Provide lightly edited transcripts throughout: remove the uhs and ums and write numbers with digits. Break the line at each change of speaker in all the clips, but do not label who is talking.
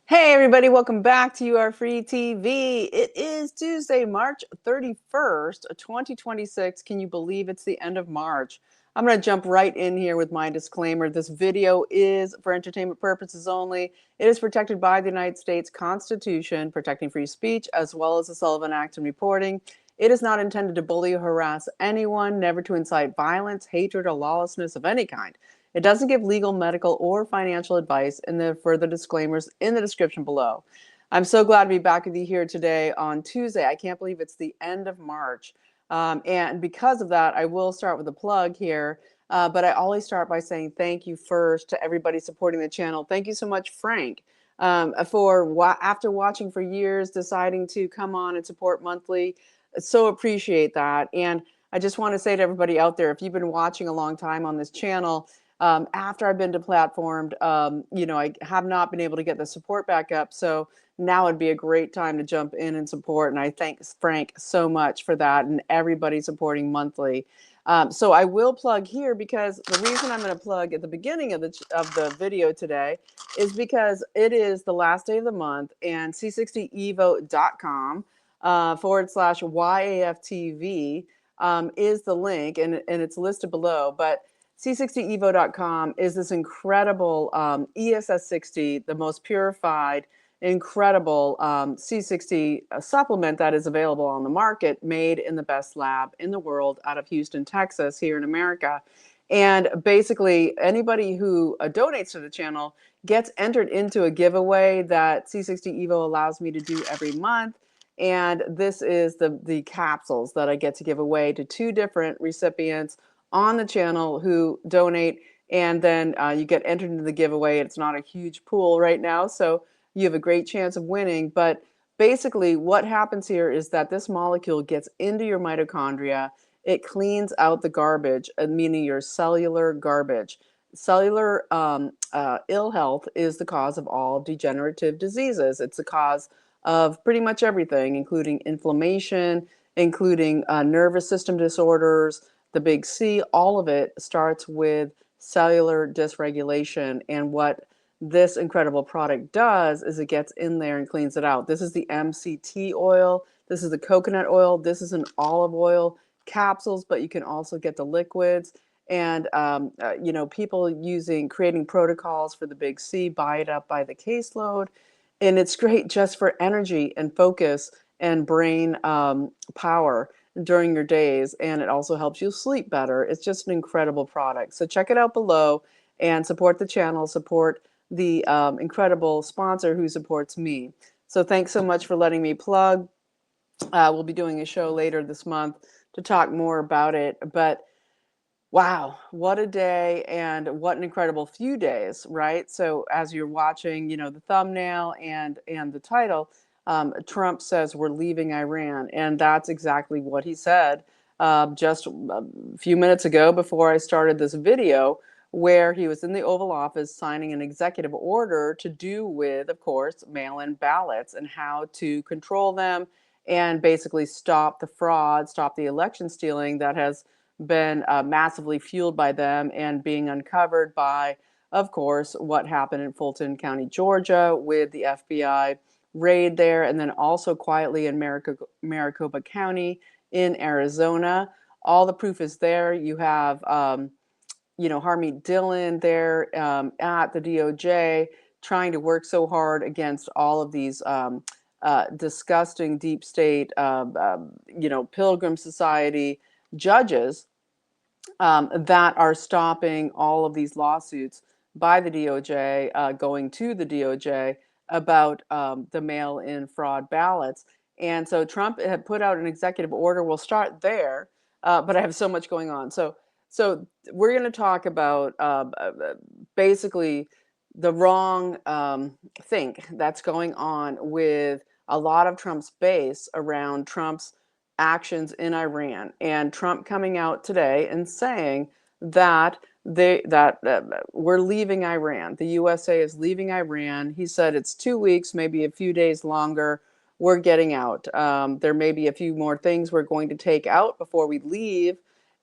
Hey everybody, welcome back to You Are Free TV. It is Tuesday, March 31st, 2026. Can you believe it's the end of March? I'm going to jump right in here with my disclaimer. This video is for entertainment purposes only. It is protected by the United States Constitution, protecting free speech, as well as the Sullivan Act and reporting. It is not intended to bully or harass anyone, never to incite violence, hatred, or lawlessness of any kind. It doesn't give legal, medical, or financial advice, and there are further disclaimers in the description below. I'm so glad to be back with you here today on Tuesday. I can't believe it's the end of March. And because of that, I will start with a plug here. But I always start by saying thank you first to everybody supporting the channel. Thank you so much, Frank, after watching for years, deciding to come on and support monthly. So appreciate that. And I just want to say to everybody out there, if you've been watching a long time on this channel, after I've been deplatformed, I have not been able to get the support back up. So now would be a great time to jump in and support. And I thank Frank so much for that and everybody supporting monthly. So I will plug here because the reason I'm going to plug at the beginning of the video today is because it is the last day of the month, and c60evo.com /YAFTV is the link, and it's listed below. But c60evo.com is this incredible ESS60, the most purified, incredible C60 supplement that is available on the market, made in the best lab in the world out of Houston, Texas, here in America. And basically, anybody who donates to the channel gets entered into a giveaway that C60 Evo allows me to do every month. And this is the capsules that I get to give away to 2 different recipients on the channel who donate, and then you get entered into the giveaway. It's not a huge pool right now, so you have a great chance of winning. But basically what happens here is that this molecule gets into your mitochondria. It cleans out the garbage, meaning your cellular garbage. Cellular ill health is the cause of all degenerative diseases. It's the cause of pretty much everything, including inflammation, including nervous system disorders, the big C. All of it starts with cellular dysregulation. And what this incredible product does is it gets in there and cleans it out. This is the MCT oil. This is the coconut oil. This is an olive oil capsules, but you can also get the liquids. And people creating protocols for the big C, buy it up by the caseload. And it's great just for energy and focus and brain power during your days. And it also helps you sleep better. It's just an incredible product. So check it out below and support the channel, support the incredible sponsor who supports me. So thanks so much for letting me plug. We'll be doing a show later this month to talk more about it. But wow, what a day, and what an incredible few days, right? So as you're watching, the thumbnail and the title, Trump says we're leaving Iran, and that's exactly what he said just a few minutes ago before I started this video, where he was in the Oval Office signing an executive order to do with, of course, mail-in ballots and how to control them and basically stop the fraud, stop the election stealing that has been massively fueled by them and being uncovered by, of course, what happened in Fulton County, Georgia, with the FBI raid there, and then also quietly in Maricopa County in Arizona. All the proof is there. You have, Harmeet Dillon there at the DOJ trying to work so hard against all of these disgusting deep state, Pilgrim Society judges that are stopping all of these lawsuits by the DOJ, going to the DOJ about the mail-in fraud ballots. And so Trump had put out an executive order. We'll start there, but I have so much going on. So we're going to talk about basically the wrong think that's going on with a lot of Trump's base around Trump's actions in Iran, and Trump coming out today and saying that we're leaving Iran. The USA is leaving Iran. He said it's 2 weeks, maybe a few days longer. We're getting out. There may be a few more things we're going to take out before we leave.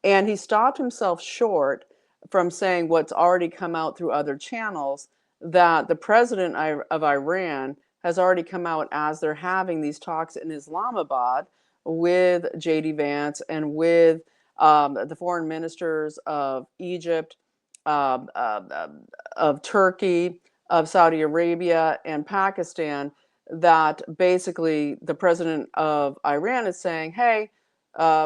And he stopped himself short from saying what's already come out through other channels, that the president of Iran has already come out as they're having these talks in Islamabad with JD Vance and with the foreign ministers of Egypt, um, uh, uh, of Turkey, of Saudi Arabia, and Pakistan, that basically the president of Iran is saying, hey,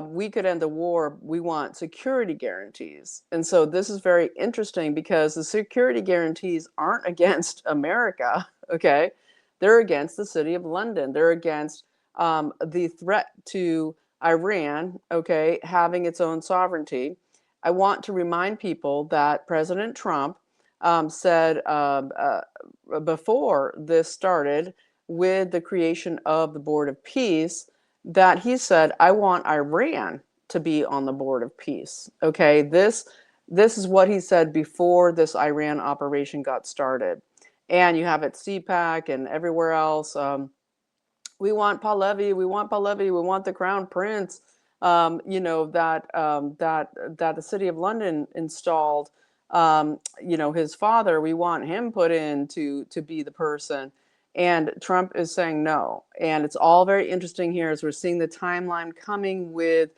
we could end the war. We want security guarantees. And so this is very interesting because the security guarantees aren't against America, okay? They're against the city of London. They're against the threat to Iran, okay, having its own sovereignty. I want to remind people that President Trump said before this started with the creation of the Board of Peace that he said, I want Iran to be on the Board of Peace. Okay, this is what he said before this Iran operation got started. And you have it CPAC and everywhere else. We want Pahlavi, we want Pahlavi, we want the Crown Prince, that the City of London installed, his father, we want him put in to be the person. And Trump is saying no. And it's all very interesting here as we're seeing the timeline coming with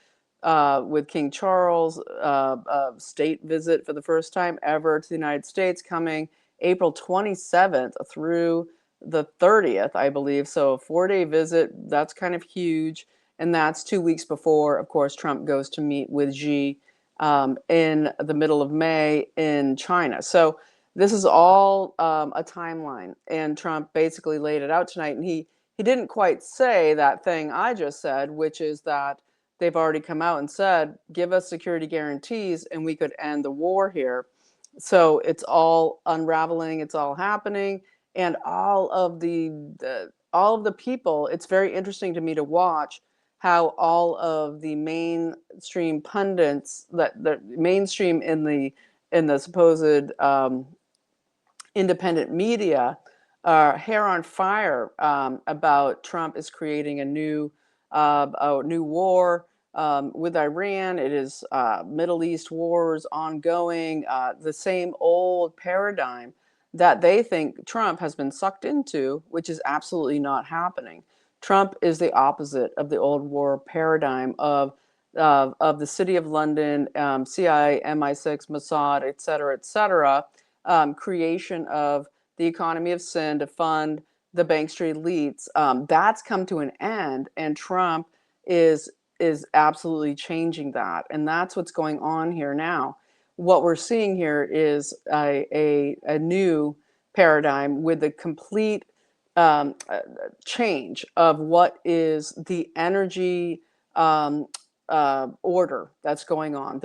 King Charles, state visit for the first time ever to the United States coming April 27th through the 30th, I believe. So a 4-day visit, that's kind of huge. And that's 2 weeks before, of course, Trump goes to meet with Xi in the middle of May in China. So this is all a timeline. And Trump basically laid it out tonight. And he didn't quite say that thing I just said, which is that they've already come out and said, give us security guarantees and we could end the war here. So it's all unraveling, it's all happening. And all of the people, it's very interesting to me to watch how all of the mainstream pundits, that the mainstream in the supposed independent media, are hair on fire about Trump is creating a new war with Iran. It is Middle East wars ongoing, the same old paradigm that they think Trump has been sucked into, which is absolutely not happening. Trump is the opposite of the old war paradigm of the City of London, CIA, MI6, Mossad, et cetera, creation of the economy of sin to fund the Bank Street elites. That's come to an end, and Trump is absolutely changing that, and that's what's going on here now. What we're seeing here is a new paradigm with a complete change of what is the energy order that's going on.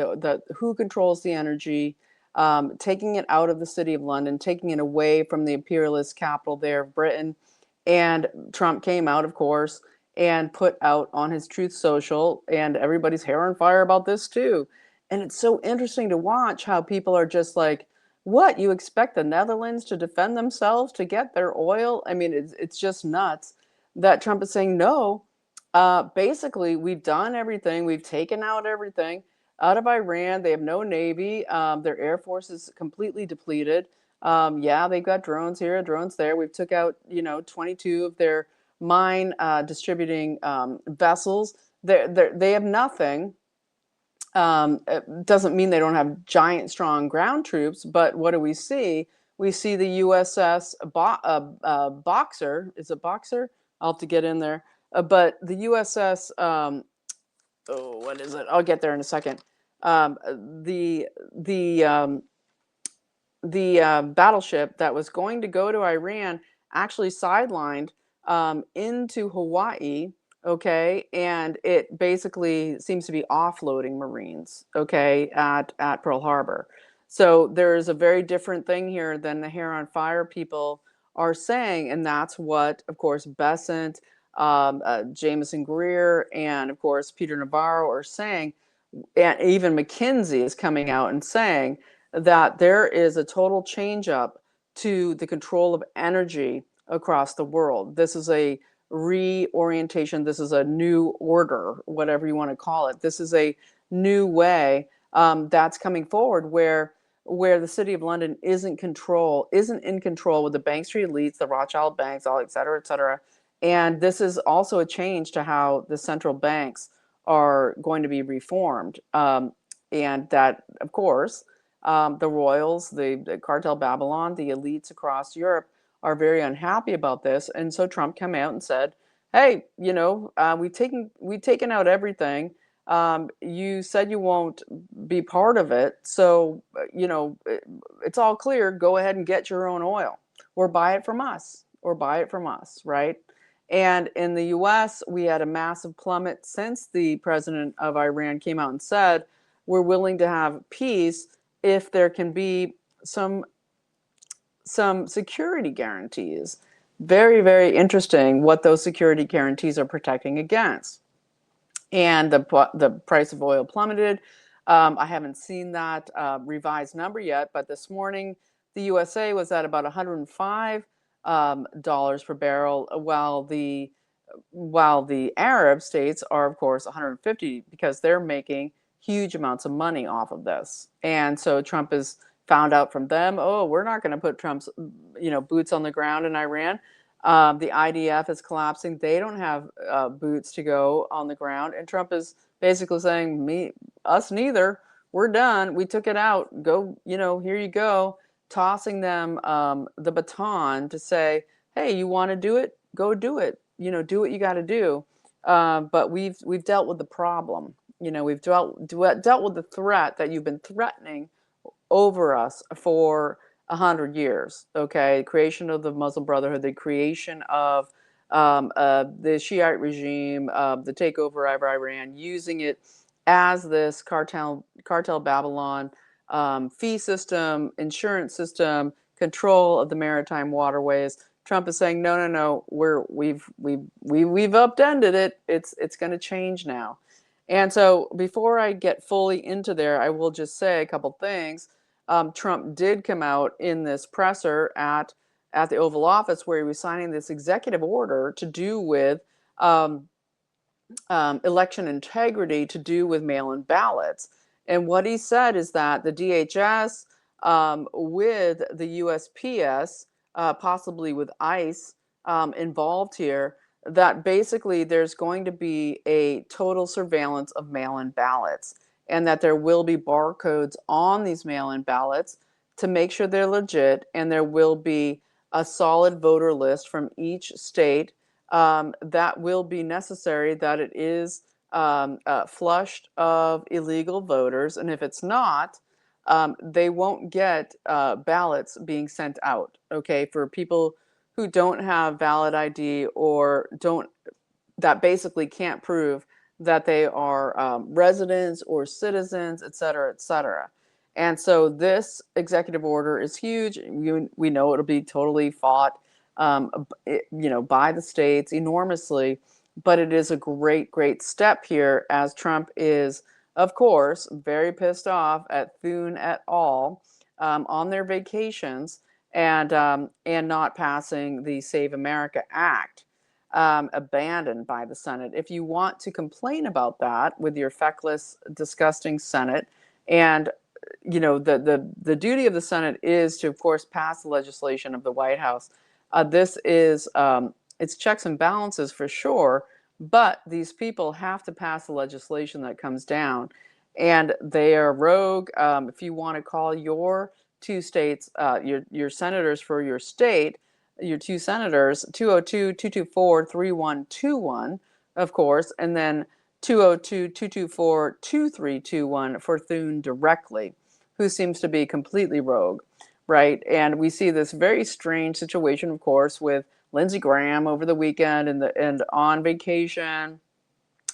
Who controls the energy, taking it out of the City of London, taking it away from the imperialist capital there of Britain. And Trump came out, of course, and put out on his Truth Social, and everybody's hair on fire about this too. And it's so interesting to watch how people are just like, what, you expect the Netherlands to defend themselves to get their oil? I mean, it's just nuts that Trump is saying, no, basically, we've done everything. We've taken out everything out of Iran. They have no navy. Their air force is completely depleted. Yeah, they've got drones here, drones there. We've took out, 22 of their mine distributing vessels. They have nothing. It doesn't mean they don't have giant, strong ground troops, but what do we see? We see the USS Boxer. Is it Boxer? I'll have to get in there. But the USS, what is it? I'll get there in a second. The battleship that was going to go to Iran actually sidelined into Hawaii, okay, and it basically seems to be offloading Marines, okay, at Pearl Harbor. So there's a very different thing here than the hair on fire people are saying, and that's what, of course, Besant, Jameson Greer, and of course Peter Navarro are saying, and even McKinsey is coming out and saying that there is a total change up to the control of energy across the world. This is a reorientation. This is a new order, whatever you want to call it. This is a new way that's coming forward where where the city of London isn't in control with the Bank Street elites, the Rothschild banks, all et cetera, et cetera. And this is also a change to how the central banks are going to be reformed. And that, of course, the royals, the Cartel Babylon, the elites across Europe are very unhappy about this. And so Trump came out and said, hey, we've taken out everything. You said you won't be part of it. So, it's all clear. Go ahead and get your own oil or buy it from us right? And in the US, we had a massive plummet since the president of Iran came out and said, we're willing to have peace if there can be some security guarantees. Very, very interesting what those security guarantees are protecting against. And the price of oil plummeted. I haven't seen that revised number yet, but this morning the USA was at about $105 per barrel, while the Arab states are, of course, 150 because they're making huge amounts of money off of this. And so Trump has found out from them, oh, we're not going to put Trump's boots on the ground in Iran. The IDF is collapsing. They don't have boots to go on the ground. And Trump is basically saying, us neither. We're done. We took it out. Go, here you go. Tossing them the baton to say, hey, you want to do it? Go do it. Do what you got to do. But we've dealt with the problem. We've dealt with the threat that you've been threatening over us for 100 years. Okay, creation of the Muslim Brotherhood, the creation of the Shiite regime, the takeover of Iran, using it as this cartel Babylon fee system, insurance system, control of the maritime waterways. Trump is saying, no, we've upended it. It's going to change now. And so before I get fully into there, I will just say a couple things. Trump did come out in this presser at the Oval Office where he was signing this executive order to do with election integrity, to do with mail-in ballots. And what he said is that the DHS, with the USPS, possibly with ICE involved here, that basically there's going to be a total surveillance of mail-in ballots, and that there will be barcodes on these mail-in ballots to make sure they're legit, and there will be a solid voter list from each state that will be necessary, that it is flushed of illegal voters, and if it's not, they won't get ballots being sent out, okay, for people who don't have valid ID or that basically can't prove that they are residents or citizens, et cetera, et cetera. And so this executive order is huge. We know it'll be totally fought, by the states enormously, but it is a great, great step here as Trump is, of course, very pissed off at Thune et al. On their vacations and not passing the Save America Act, abandoned by the Senate. If you want to complain about that with your feckless, disgusting Senate, and the duty of the Senate is to, of course, pass the legislation of the White House. This is it's checks and balances for sure, but these people have to pass the legislation that comes down, and they are rogue. If you want to call your two states, your senators for your state, your two senators, 202-224-3121, of course, and then 202-224-2321 for Thune directly, who seems to be completely rogue, right? And we see this very strange situation, of course, with Lindsey Graham over the weekend and on vacation,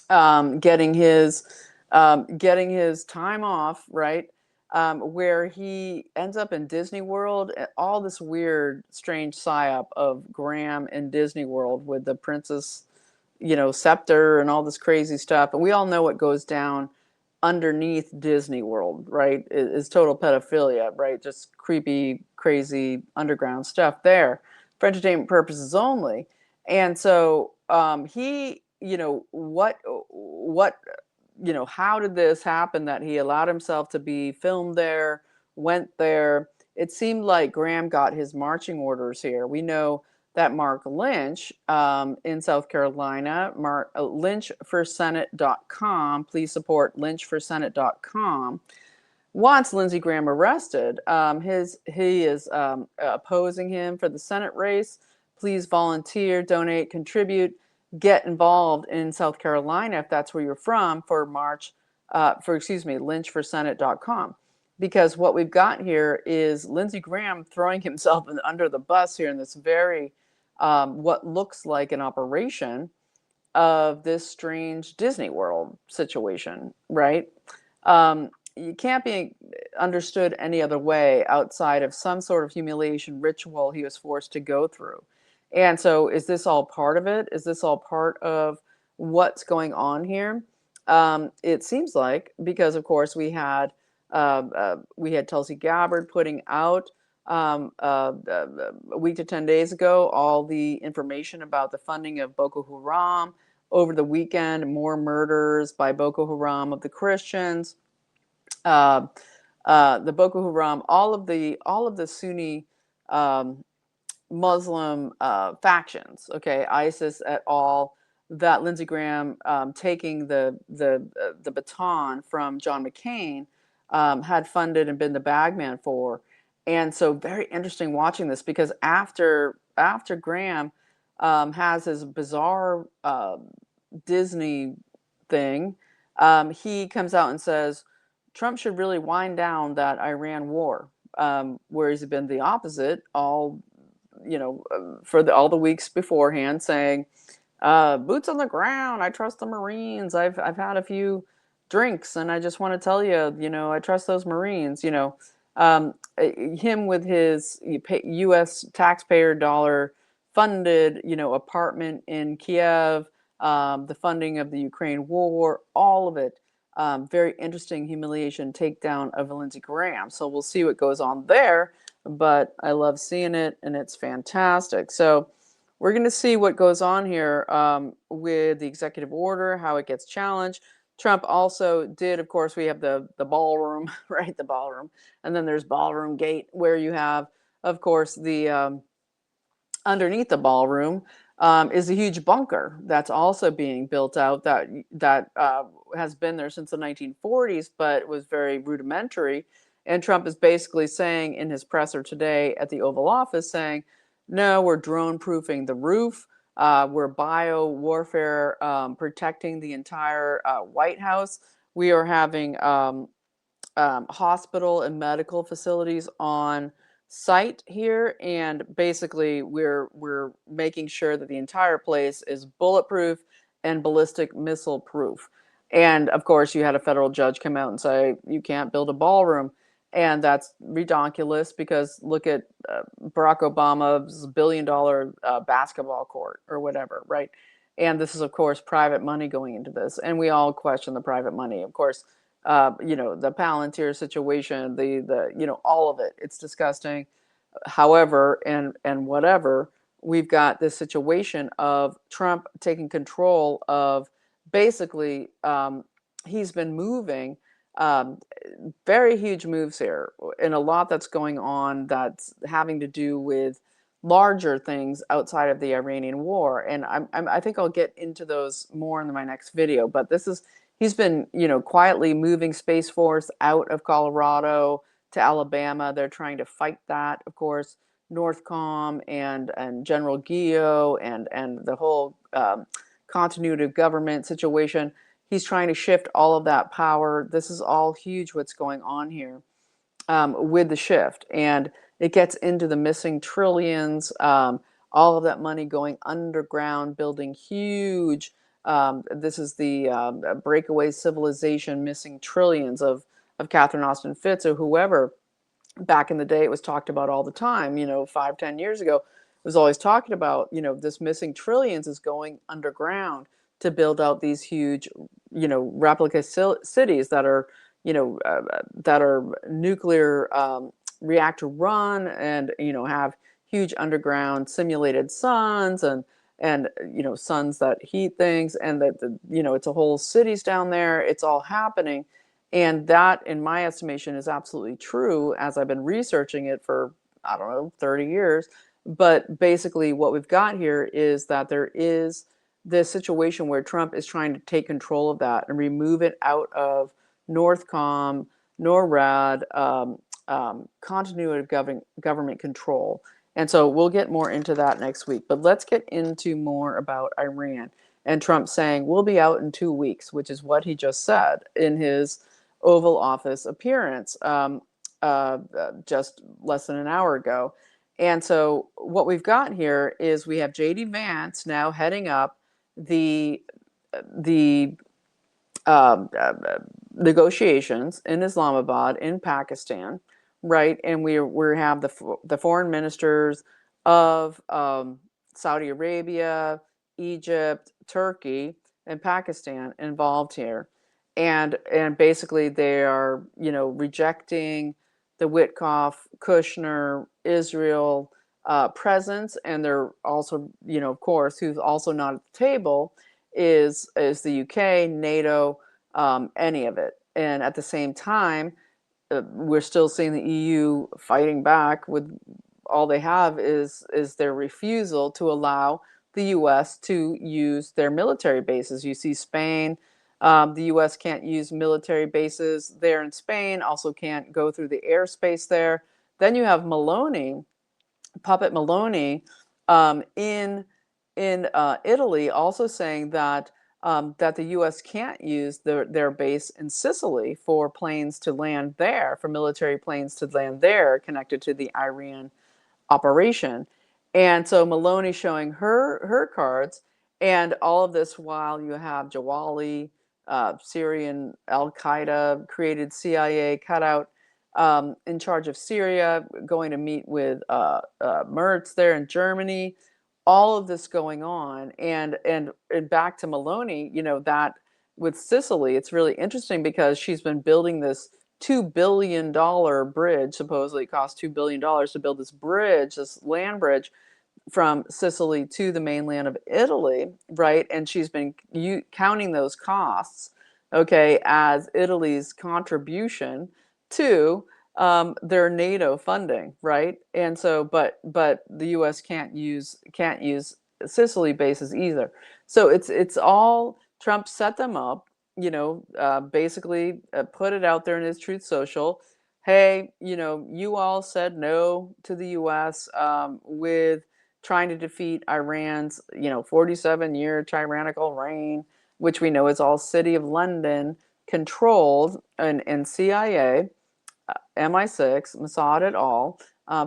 getting his time off, right? Where he ends up in Disney World, all this weird, strange psyop of Graham in Disney World with the princess, scepter and all this crazy stuff. And we all know what goes down underneath Disney World, right? Is total pedophilia, right? Just creepy, crazy underground stuff there for entertainment purposes only. And so he, how did this happen that he allowed himself to be filmed there went there. It seemed like Graham got his marching orders here. We know that Mark Lynch in South Carolina, lynchforsenate.com, please support lynchforsenate.com, wants Lindsey Graham arrested. He is opposing him for the Senate race. Please volunteer, donate, contribute, get involved in South Carolina if that's where you're from for lynchforsenate.com. Because what we've got here is Lindsey Graham throwing himself under the bus here in this very, what looks like an operation of this strange Disney World situation, right? You can't be understood any other way outside of some sort of humiliation ritual he was forced to go through. And so is this all part of it? Is this all part of what's going on here? It seems like, because of course we had Tulsi Gabbard putting out a week to 10 days ago all the information about the funding of Boko Haram. Over the weekend, more murders by Boko Haram of the Christians. The Boko Haram, all of the Sunni Muslim factions, okay, ISIS et al., that Lindsey Graham taking the baton from John McCain had funded and been the bagman for. And so very interesting watching this, because after Graham has his bizarre Disney thing, he comes out and says Trump should really wind down that Iran war, whereas he's been the opposite all all the weeks beforehand, saying boots on the ground, I trust the Marines, I've had a few drinks and I just want to tell you, I trust those Marines. Him with his U.S. taxpayer dollar funded apartment in Kiev, the funding of the Ukraine war, all of it. Very interesting humiliation takedown of Lindsey Graham. So we'll see what goes on there, but I love seeing it and it's fantastic. So we're going to see what goes on here with the executive order, how it gets challenged. Trump also did, of course, we have the ballroom, right? The ballroom. And then there's Ballroom Gate, where you have, of course, the underneath the ballroom is a huge bunker that's also being built out that has been there since the 1940s, but was very rudimentary. And Trump is basically saying in his presser today at the Oval Office, saying, no, we're drone proofing the roof. We're bio warfare protecting the entire White House. We are having hospital and medical facilities on site here, and basically we're making sure that the entire place is bulletproof and ballistic missile proof. And of course, you had a federal judge come out and say you can't build a ballroom, and that's ridiculous, because look at Barack Obama's $1 billion basketball court or whatever, right? And this is, of course, private money going into this, and we all question the private money, of course. The Palantir situation, the all of it, it's disgusting. However, and whatever, we've got this situation of Trump taking control of basically, he's been moving very huge moves here, and a lot that's going on that's having to do with larger things outside of the Iranian war. And I think I'll get into those more in my next video, but he's been, quietly moving Space Force out of Colorado to Alabama. They're trying to fight that, of course, Northcom and General Gio and the whole continuity of government situation. He's trying to shift all of that power. This is all huge what's going on here with the shift. And it gets into the missing trillions, all of that money going underground, building huge. This is the breakaway civilization missing trillions of Catherine Austin Fitts or whoever. Back in the day, it was talked about all the time, 5-10 years ago, it was always talking about, this missing trillions is going underground to build out these huge, replica cities that are, that are nuclear reactor run, and, have huge underground simulated suns and suns that heat things, and that it's a whole cities down there. It's all happening. And that, in my estimation, is absolutely true, as I've been researching it for, I don't know, 30 years. But basically, what we've got here is that there is this situation where Trump is trying to take control of that and remove it out of Northcom, NORAD, continuity of government control. And so we'll get more into that next week. But let's get into more about Iran and Trump saying we'll be out in 2 weeks, which is what he just said in his Oval Office appearance just less than an hour ago. And so what we've got here is we have JD Vance now heading up the negotiations in Islamabad, in Pakistan, right? And we have the foreign ministers of Saudi Arabia, Egypt, Turkey, and Pakistan involved here, and basically they are, rejecting the Witkoff, Kushner, Israel presence, and they're also, of course, who's also not at the table is the UK, NATO, any of it. And at the same time, we're still seeing the EU fighting back with all they have is their refusal to allow the US to use their military bases. You see Spain, the US can't use military bases there in Spain, also can't go through the airspace there. Then you have Maloney, Puppet Maloney, in Italy, also saying that that the U.S. can't use their base in Sicily for planes to land there, for military planes to land there, connected to the Iran operation. And so Maloney showing her cards, and all of this while you have Jawali, Syrian Al Qaeda created CIA cutout in charge of Syria, going to meet with Merz there in Germany. All of this going on, and back to Maloney, that with Sicily, it's really interesting because she's been building this $2 billion bridge. Supposedly, it cost $2 billion to build this bridge, this land bridge from Sicily to the mainland of Italy, right? And she's been counting those costs, okay, as Italy's contribution to their NATO funding, right? And so, but the U.S. can't use Sicily bases either. So it's all Trump set them up, basically put it out there in his Truth Social. Hey, you all said no to the U.S. With trying to defeat Iran's, 47-year tyrannical reign, which we know is all City of London controlled, and CIA, MI6, Mossad et al.,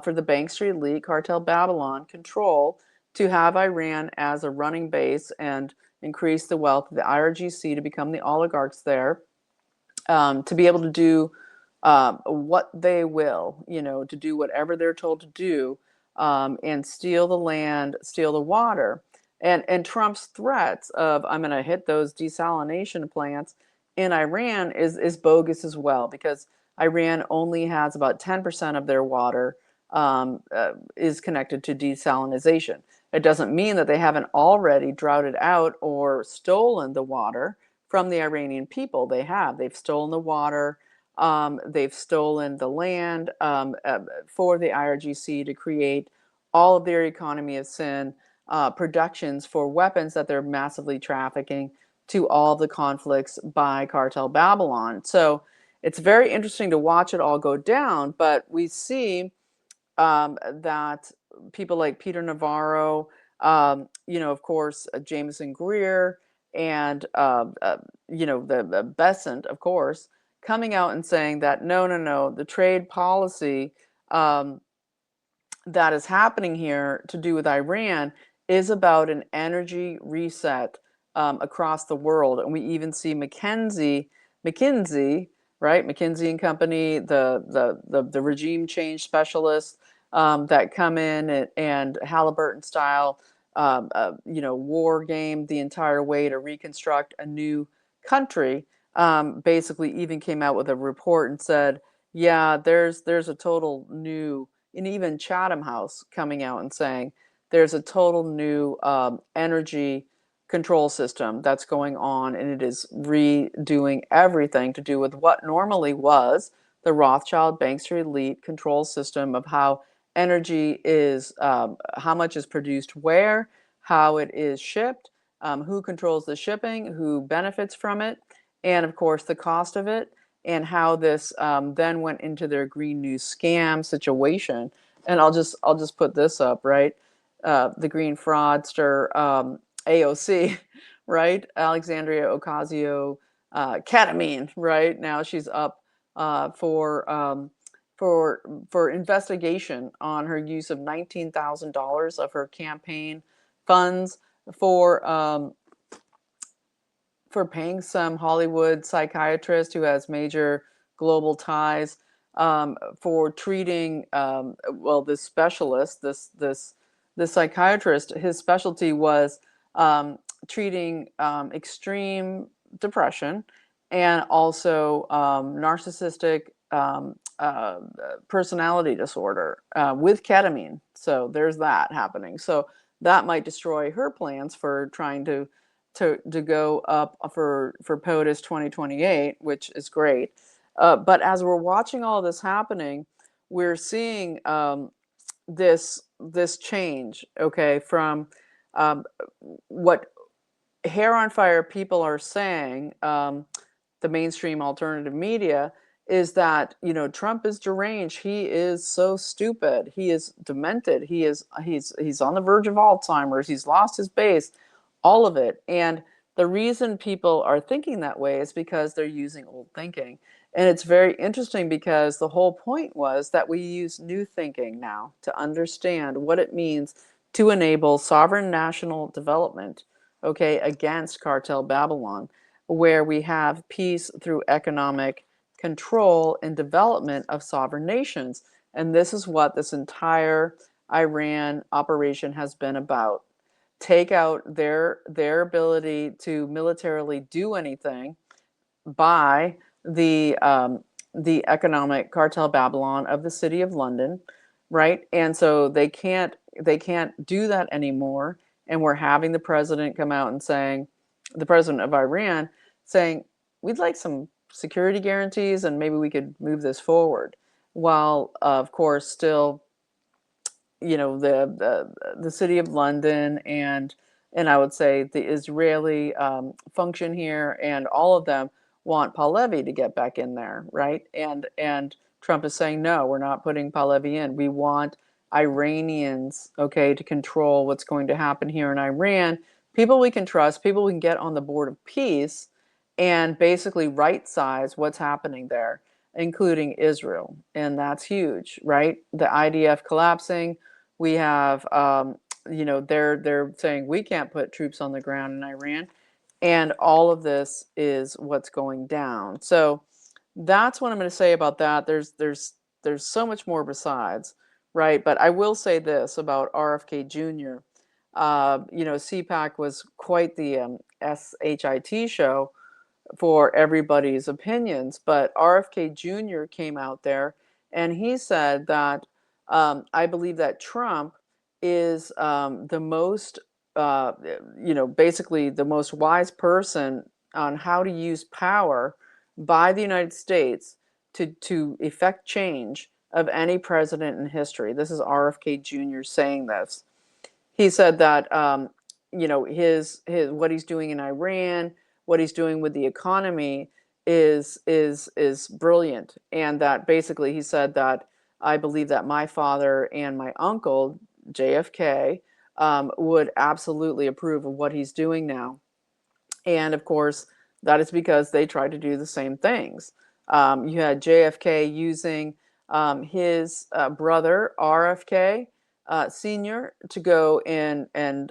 for the Bank Street elite, Cartel Babylon control to have Iran as a running base and increase the wealth of the IRGC to become the oligarchs there, to be able to do what they will, to do whatever they're told to do, and steal the land, steal the water. And Trump's threats of I'm going to hit those desalination plants in Iran is bogus as well, because Iran only has about 10% of their water is connected to desalination. It doesn't mean that they haven't already droughted out or stolen the water from the Iranian people. They have. They've stolen the water. They've stolen the land for the IRGC to create all of their economy of sin productions for weapons that they're massively trafficking to all the conflicts by Cartel Babylon. So it's very interesting to watch it all go down, but we see that people like Peter Navarro, of course, Jameson Greer, and, the Besant, of course, coming out and saying that no, the trade policy that is happening here to do with Iran is about an energy reset across the world. And we even see McKinsey, right? McKinsey and Company, the regime change specialists that come in and Halliburton style, war game the entire way to reconstruct a new country. Basically, even came out with a report and said, yeah, there's a total new, and even Chatham House coming out and saying there's a total new energy control system that's going on, and it is redoing everything to do with what normally was the Rothschild Bank Street elite control system of how energy is, how much is produced where, how it is shipped, who controls the shipping, who benefits from it, and of course the cost of it, and how this then went into their green news scam situation. And I'll just put this up, right? The green fraudster, AOC, right? Alexandria Ocasio, ketamine, right? Now she's up for investigation on her use of $19,000 of her campaign funds for paying some Hollywood psychiatrist who has major global ties, for treating, this specialist, this psychiatrist. His specialty was treating extreme depression and also narcissistic personality disorder with ketamine. So there's that happening. So that might destroy her plans for trying to go up for POTUS 2028, which is great. But as we're watching all this happening, we're seeing this change, okay, from what hair on fire people are saying, the mainstream alternative media, is that, Trump is deranged. He is so stupid. He is demented. He's on the verge of Alzheimer's. He's lost his base, all of it. And the reason people are thinking that way is because they're using old thinking. And it's very interesting because the whole point was that we use new thinking now to understand what it means to enable sovereign national development, okay, against Cartel Babylon, where we have peace through economic control and development of sovereign nations. And this is what this entire Iran operation has been about. Take out their ability to militarily do anything by the economic Cartel Babylon of the City of London, right? And so they can't do that anymore. And we're having the president come out and saying, the president of Iran saying, we'd like some security guarantees and maybe we could move this forward, while of course still, the City of London and I would say the Israeli function here, and all of them want Pahlavi to get back in there, right? And Trump is saying, no, we're not putting Pahlavi in. We want Iranians, okay, to control what's going to happen here in Iran. People we can trust, people we can get on the board of peace, and basically right size what's happening there, including Israel. And that's huge, right? The IDF collapsing. We have, they're saying we can't put troops on the ground in Iran. And all of this is what's going down. So that's what I'm going to say about that. There's so much more besides, right? But I will say this about RFK Jr. CPAC was quite the SHIT show for everybody's opinions, but RFK Jr. came out there and he said that I believe that Trump is the most, basically the most wise person on how to use power by the United States to effect change of any president in history. This is RFK Jr. saying this. He said that his what he's doing in Iran, what he's doing with the economy is brilliant, and that basically he said that I believe that my father and my uncle JFK would absolutely approve of what he's doing now. And of course, that is because they tried to do the same things. You had JFK using his brother, RFK Sr., to go in and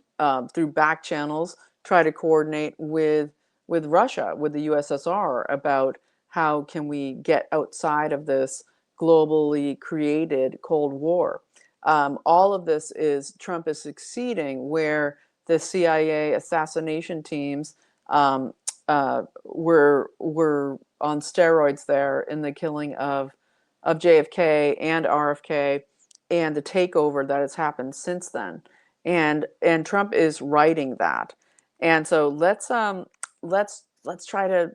through back channels try to coordinate with Russia, with the USSR, about how can we get outside of this globally created Cold War. All of this is Trump is succeeding, where the CIA assassination teams were on steroids there in the killing of JFK and RFK, and the takeover that has happened since then. And Trump is writing that. And so let's try to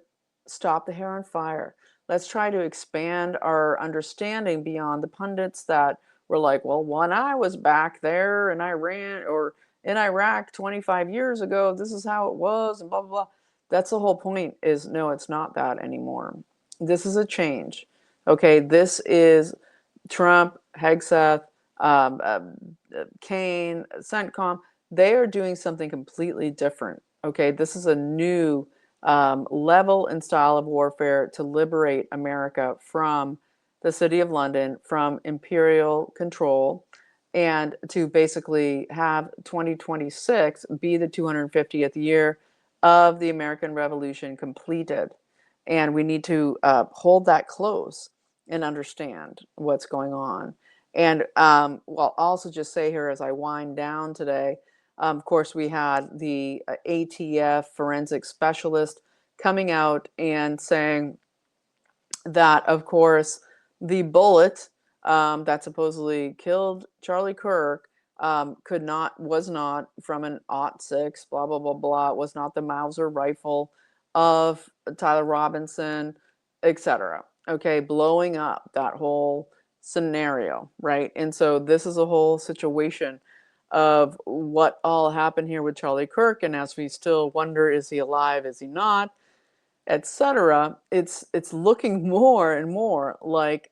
stop the hair on fire. Let's try to expand our understanding beyond the pundits that were like, well, when I was back there in Iran or in Iraq 25 years ago, this is how it was, and blah blah blah. That's the whole point. Is no, it's not that anymore. This is a change. Okay, this is Trump, Hegseth, Kane, CENTCOM. They are doing something completely different. Okay, this is a new level and style of warfare to liberate America from the City of London, from imperial control, and to basically have 2026 be the 250th year of the American Revolution completed. And we need to hold that close and understand what's going on. And well, I'll also just say here as I wind down today, of course, we had the ATF forensic specialist coming out and saying that, of course, the bullet that supposedly killed Charlie Kirk was not from an '06, blah, blah, blah, blah. It was not the Mauser rifle of Tyler Robinson, etc. Okay, blowing up that whole scenario, right? And so this is a whole situation of what all happened here with Charlie Kirk. And as we still wonder, is he alive? Is he not? Etc. It's looking more and more like,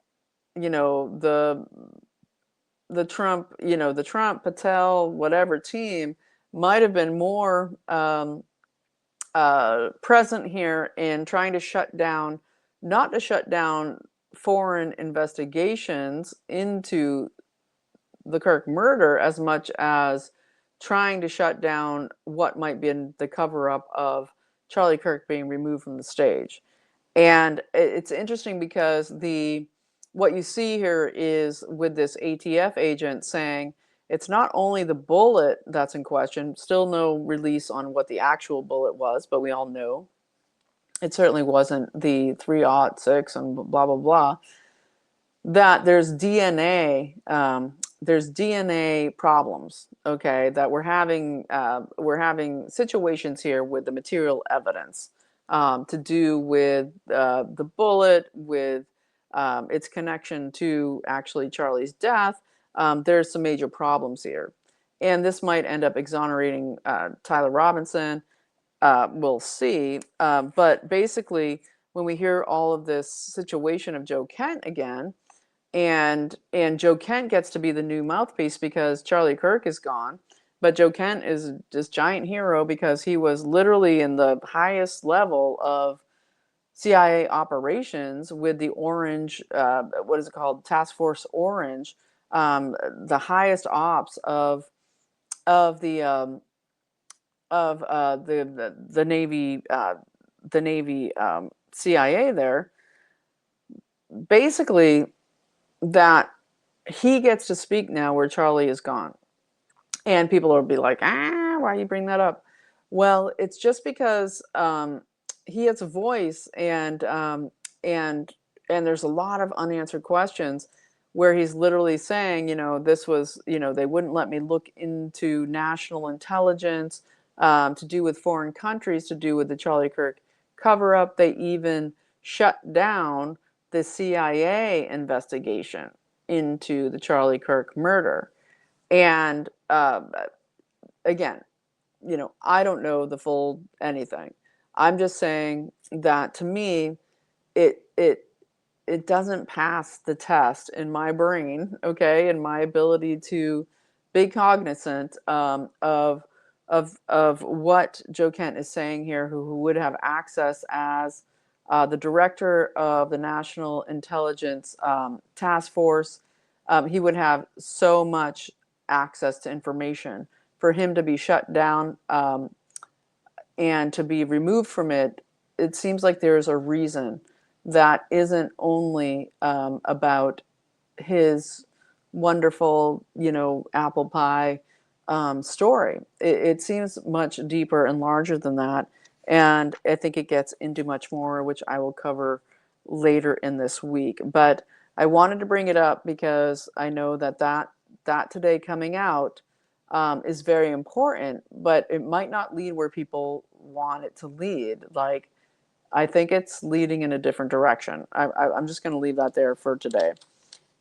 you know, the Trump, you know, the Trump Patel whatever team might have been more present here in trying to shut down, not to shut down foreign investigations into the Kirk murder as much as trying to shut down what might be in the cover up of Charlie Kirk being removed from the stage. And it's interesting because what you see here is with this ATF agent saying it's not only the bullet that's in question, still no release on what the actual bullet was, but we all know it certainly wasn't the 3-06 and blah, blah, blah, that there's DNA problems, okay, that we're having situations here with the material evidence to do with the bullet, with its connection to actually Charlie's death. There's some major problems here. And this might end up exonerating Tyler Robinson. We'll see. But basically, when we hear all of this situation of Joe Kent again, and Joe Kent gets to be the new mouthpiece because Charlie Kirk is gone. But Joe Kent is this giant hero because he was literally in the highest level of CIA operations with the Orange, what is it called, Task Force Orange, the highest ops of the Navy, CIA there. Basically, that he gets to speak now where Charlie is gone. And people will be like, why you bring that up? Well, it's just because he has a voice, and there's a lot of unanswered questions where he's literally saying, this was, they wouldn't let me look into national intelligence to do with foreign countries, to do with the Charlie Kirk cover up. They even shut down the CIA investigation into the Charlie Kirk murder. And again, I don't know the full anything. I'm just saying that to me, it doesn't pass the test in my brain, okay, and my ability to be cognizant of what Joe Kent is saying here, who would have access as the director of the National Intelligence Task Force. He would have so much access to information. For him to be shut down and to be removed from it, it seems like there's a reason that isn't only about his wonderful, apple pie story. It seems much deeper and larger than that. And I think it gets into much more, which I will cover later in this week. But I wanted to bring it up because I know that today coming out is very important, but it might not lead where people want it to lead. Like, I think it's leading in a different direction. I'm just going to leave that there for today.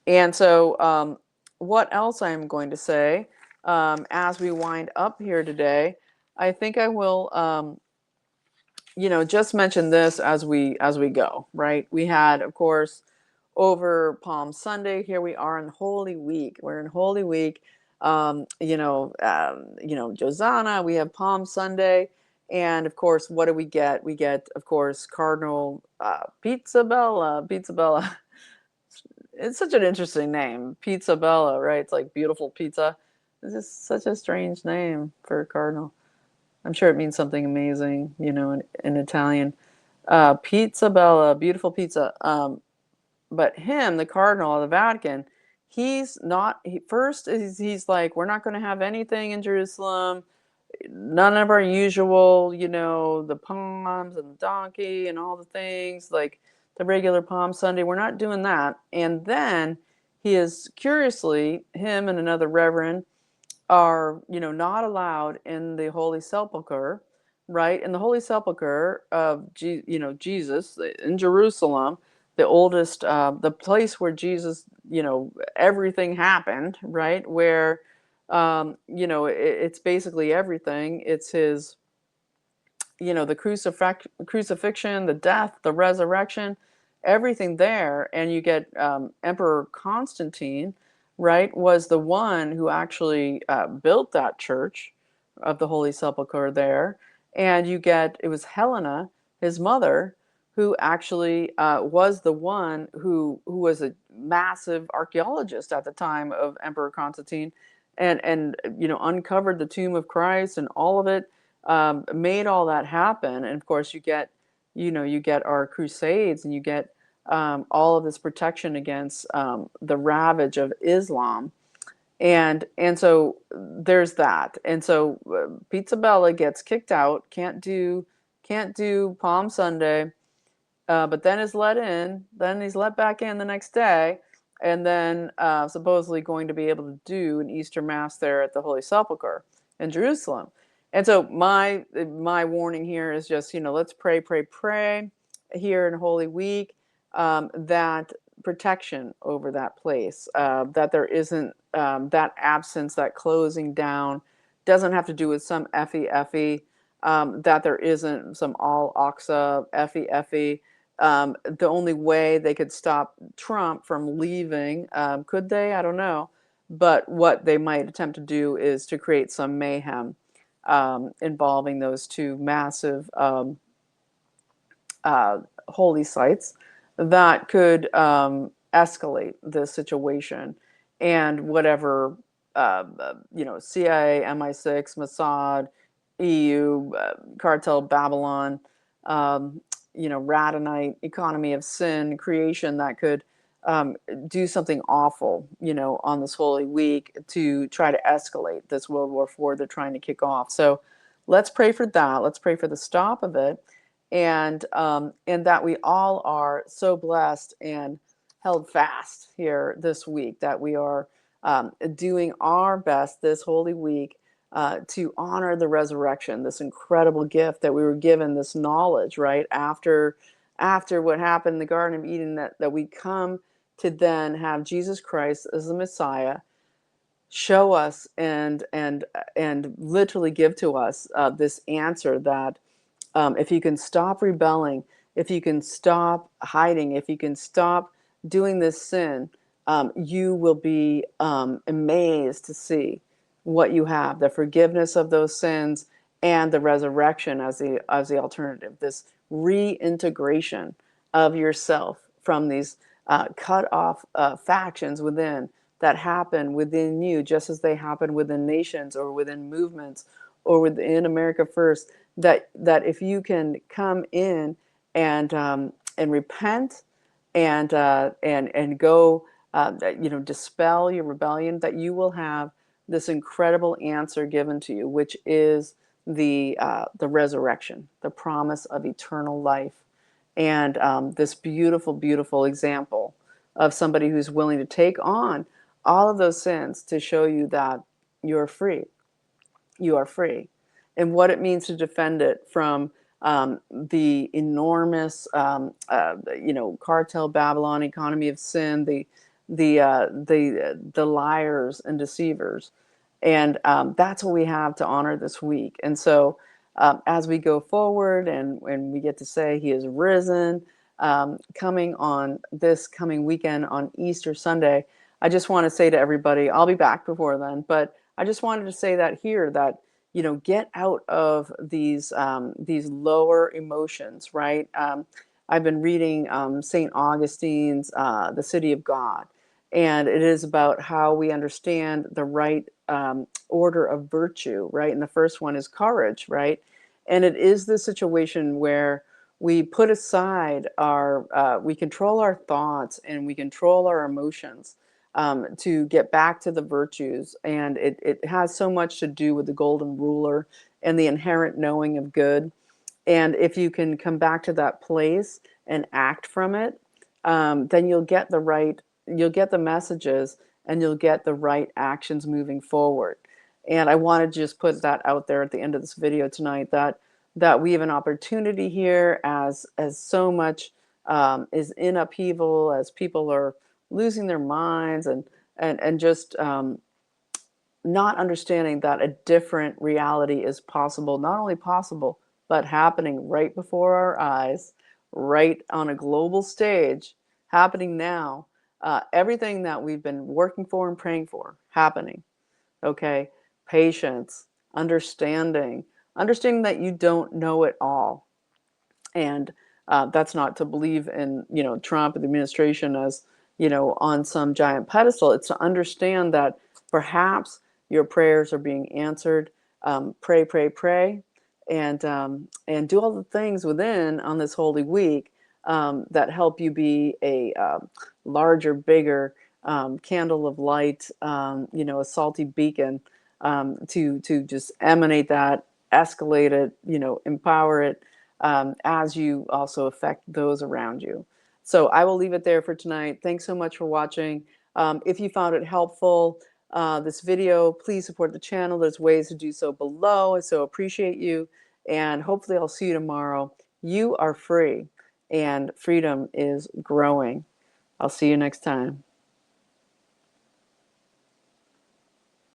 And so, what else I'm going to say as we wind up here today, I think I will, just mention this as we go. Right? We had, of course, over Palm Sunday. Here we are in Holy Week. We're in Holy Week. Josanna. We have Palm Sunday, and of course, what do we get? We get, of course, Cardinal Pizza Bella. Pizza Bella. It's such an interesting name, Pizza Bella, right? It's like beautiful pizza. It's just such a strange name for a cardinal. I'm sure it means something amazing, in Italian. Pizza Bella, beautiful pizza. But him, the cardinal of the Vatican, he's not. He's like, we're not going to have anything in Jerusalem. None of our usual, the palms and the donkey and all the things like the regular Palm Sunday. We're not doing that. And then he is curiously, him and another reverend are, not allowed in the Holy Sepulchre, right? In the Holy Sepulchre of, Jesus in Jerusalem, the oldest, the place where Jesus, everything happened, right? Where, it's basically everything. It's his, the crucifixion, the death, the resurrection, everything there. And you get Emperor Constantine, right, was the one who actually built that church of the Holy Sepulchre there. And it was Helena, his mother, who actually was the one who was a massive archaeologist at the time of Emperor Constantine, and uncovered the tomb of Christ and all of it, made all that happen. And of course, you get our Crusades, and you get all of this protection against the ravage of Islam, and so there's that. And so Pizza Bella gets kicked out, can't do Palm Sunday, but then is let in. Then he's let back in the next day, and then supposedly going to be able to do an Easter Mass there at the Holy Sepulchre in Jerusalem. And so my warning here is just, let's pray here in Holy Week, that protection over that place, that there isn't that absence, that closing down doesn't have to do with some effie, that there isn't some Al-Aqsa effie. The only way they could stop Trump from leaving, could they? I don't know. But what they might attempt to do is to create some mayhem involving those two massive holy sites that could escalate the situation. And whatever, CIA, MI6, Mossad, EU, Cartel Babylon, Radonite, economy of sin, creation that could do something awful, on this Holy Week to try to escalate this World War IV they're trying to kick off. So let's pray for that. Let's pray for the stop of it, and that we all are so blessed and held fast here this week, that we are doing our best this Holy Week to honor the resurrection, this incredible gift that we were given, this knowledge, right? After what happened in the Garden of Eden, that we come to then have Jesus Christ as the Messiah show us and literally give to us this answer that if you can stop rebelling, if you can stop hiding, if you can stop doing this sin, you will be amazed to see what you have, the forgiveness of those sins and the resurrection as the alternative, this reintegration of yourself from these cut off factions within, that happen within you, just as they happen within nations or within movements or within America First. That if you can come in and repent and go, dispel your rebellion, that you will have this incredible answer given to you, which is the resurrection, the promise of eternal life, and this beautiful, beautiful example of somebody who's willing to take on all of those sins to show you that you're free, you are free. And what it means to defend it from the enormous, cartel Babylon, economy of sin, the liars and deceivers, and that's what we have to honor this week. And so, as we go forward, and we get to say He is risen, coming on this coming weekend on Easter Sunday, I just want to say to everybody, I'll be back before then, but I just wanted to say that here, that get out of these lower emotions, right? I've been reading St. Augustine's The City of God, and it is about how we understand the right order of virtue, right? And the first one is courage, right? And it is the situation where we put aside we control our thoughts and we control our emotions to get back to the virtues. And it has so much to do with the golden ruler and the inherent knowing of good. And if you can come back to that place and act from it, then you'll get the messages and you'll get the right actions moving forward. And I want to just put that out there at the end of this video tonight, that we have an opportunity here, as so much is in upheaval, as people are losing their minds, and just not understanding that a different reality is possible, not only possible, but happening right before our eyes, right on a global stage, happening now. Everything that we've been working for and praying for, happening. Okay? Patience, understanding that you don't know it all. And that's not to believe in, Trump and the administration as, on some giant pedestal. It's to understand that perhaps your prayers are being answered. Pray, pray, pray, and do all the things within on this Holy Week that help you be a larger, bigger candle of light, a salty beacon, to just emanate that, escalate it, empower it, as you also affect those around you. So I will leave it there for tonight. Thanks so much for watching. If you found it helpful, this video, please support the channel. There's ways to do so below. I so appreciate you. And hopefully I'll see you tomorrow. You are free, and freedom is growing. I'll see you next time.